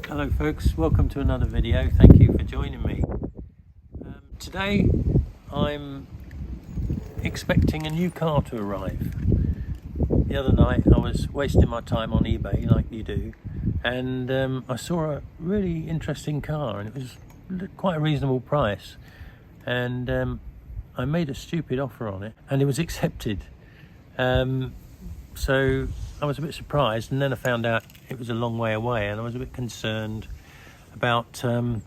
Hello folks, welcome to another video. Thank you for joining me. Today I'm expecting a new car to arrive. The other night I was wasting my time on eBay like you do, and I saw a really interesting car and it was quite a reasonable price, and I made a stupid offer on it and it was accepted. So I was a bit surprised, and then I found out it was a long way away, and I was a bit concerned about going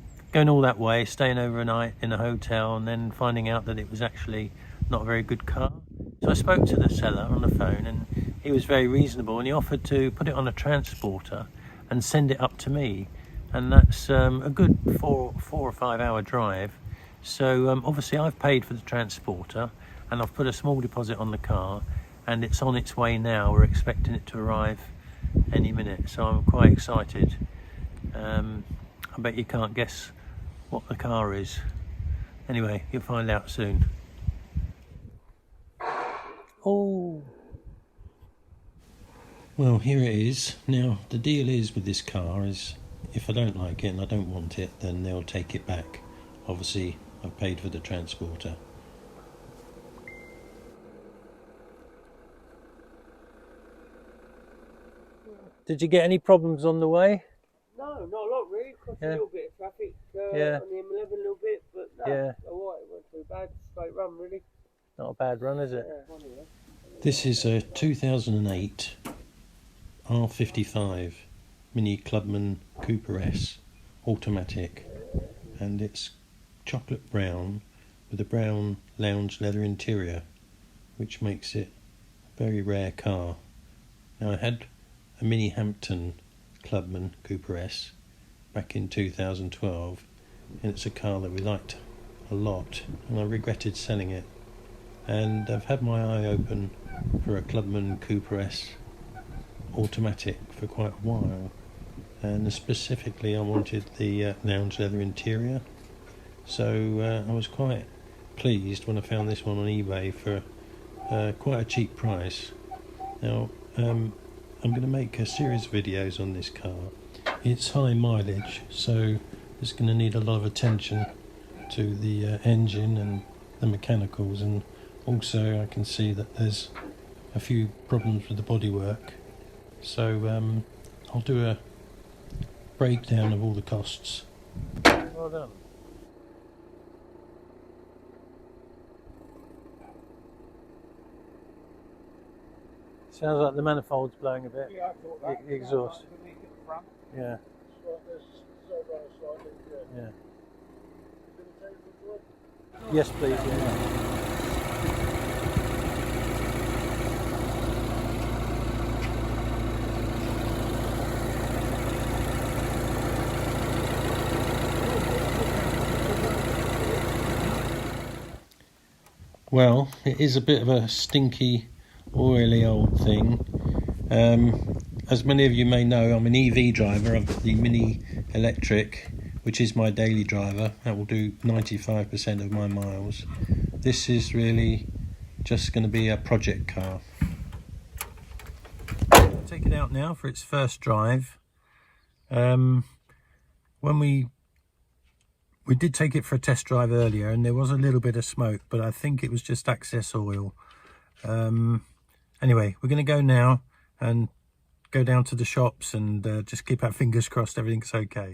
all that way, staying overnight in a hotel, and then finding out that it was actually not a very good car. So I spoke to the seller on the phone, and he was very reasonable, and he offered to put it on a transporter and send it up to me, and that's a good four or 5 hour drive. So obviously I've paid for the transporter and I've put a small deposit on the car, and it's on its way now. We're expecting it to arrive any minute, so I'm quite excited. I bet you can't guess what the car is. Anyway, you'll find out soon. Oh, well, here it is. Now the deal is with this car is, if I don't like it and I don't want it, then they'll take it back. Obviously I've paid for the transporter. Did you get any problems on the way? No, not a lot really. Caused a little bit of traffic on the M11 a little bit, but no, alright, it wasn't too bad. Straight run really. Not a bad run, is it? Yeah. This is a 2008 R55 Mini Clubman Cooper S automatic, and it's chocolate brown with a brown lounge leather interior, which makes it a very rare car. Now, I had a Mini Hampton Clubman Cooper S back in 2012, and it's a car that we liked a lot, and I regretted selling it, and I've had my eye open for a Clubman Cooper S automatic for quite a while, and specifically I wanted the lounge leather interior, so I was quite pleased when I found this one on eBay for quite a cheap price. Now I'm going to make a series of videos on this car. It's high mileage, so it's going to need a lot of attention to the engine and the mechanicals, and also I can see that there's a few problems with the bodywork. So I'll do a breakdown of all the costs. Well done. Sounds like the manifold's blowing a bit. Yeah, I thought that. The exhaust. Underneath at the front. Yeah. Yeah. Yes, please. Yeah. Well, it is a bit of a stinky, oily old thing. As many of you may know, I'm an EV driver of the Mini Electric, which is my daily driver. That will do 95% of my miles. This is really just going to be a project car. I'll take it out now for its first drive. When we did take it for a test drive earlier, and there was a little bit of smoke, but I think it was just excess oil. Anyway, we're going to go now and go down to the shops and just keep our fingers crossed everything's okay.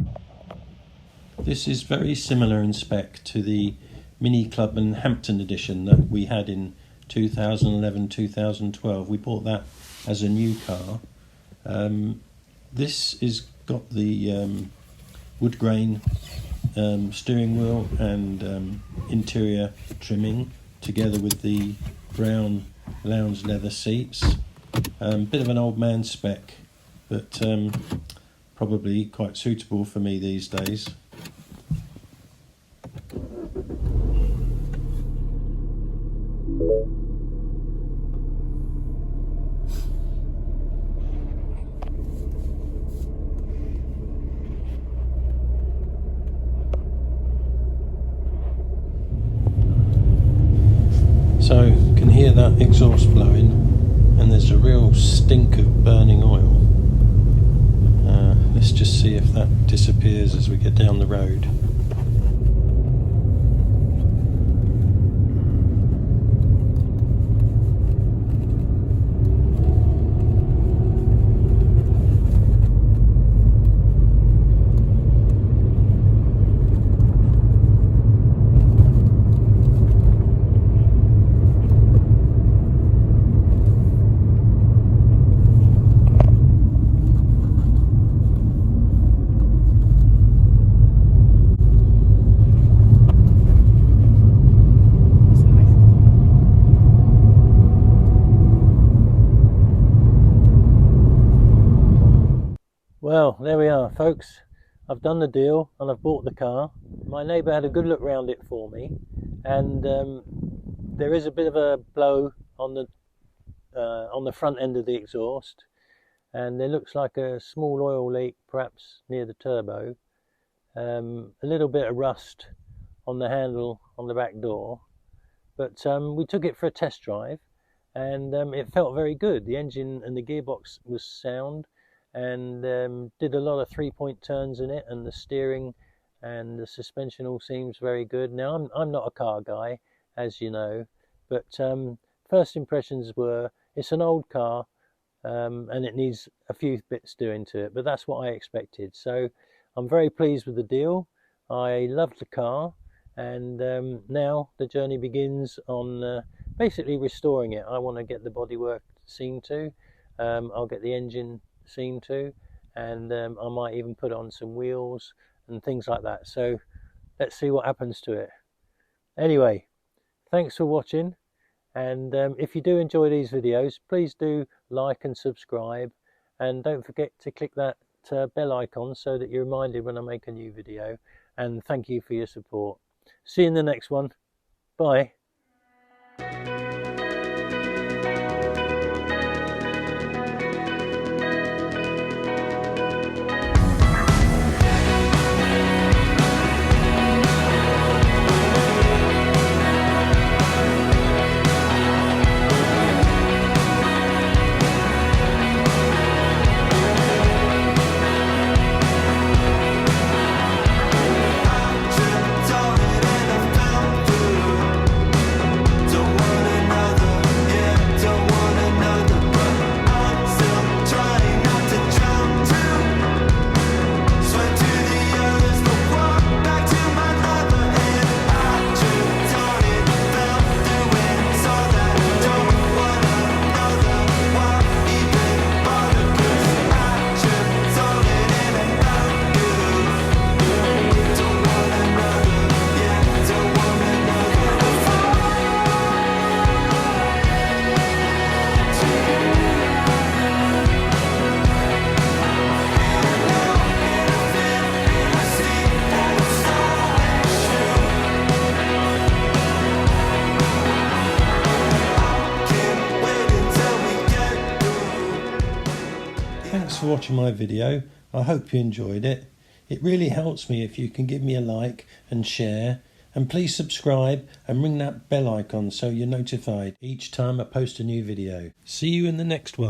This is very similar in spec to the Mini Clubman Hampton edition that we had in 2011-2012. We bought that as a new car. This is got the wood grain steering wheel and interior trimming, together with the brown lounge leather seats. Bit of an old man spec, but probably quite suitable for me these days. So you can hear that exhaust flowing, and there's a real stink of burning oil. Let's just see if that disappears as we get down the road. Well, there we are, folks. I've done the deal and I've bought the car. My neighbour had a good look round it for me, and there is a bit of a blow on the front end of the exhaust, and there looks like a small oil leak perhaps near the turbo. A little bit of rust on the handle on the back door, but we took it for a test drive, and it felt very good. The engine and the gearbox was sound, and did a lot of 3-point turns in it, and the steering and the suspension all seems very good. Now I'm not a car guy, as you know, but first impressions were it's an old car, and it needs a few bits doing to it, but that's what I expected. So I'm very pleased with the deal. I loved the car, and now the journey begins on basically restoring it. I want to get the bodywork seen to. I'll get the engine seen to, and I might even put on some wheels and things like that. So let's see what happens to it. Anyway, thanks for watching, and if you do enjoy these videos, please do like and subscribe, and don't forget to click that bell icon so that you're reminded when I make a new video. And thank you for your support. See you in the next one. Bye. Thanks for watching my video. I hope you enjoyed it. It really helps me if you can give me a like and share, and please subscribe and ring that bell icon so you're notified each time I post a new video. See you in the next one.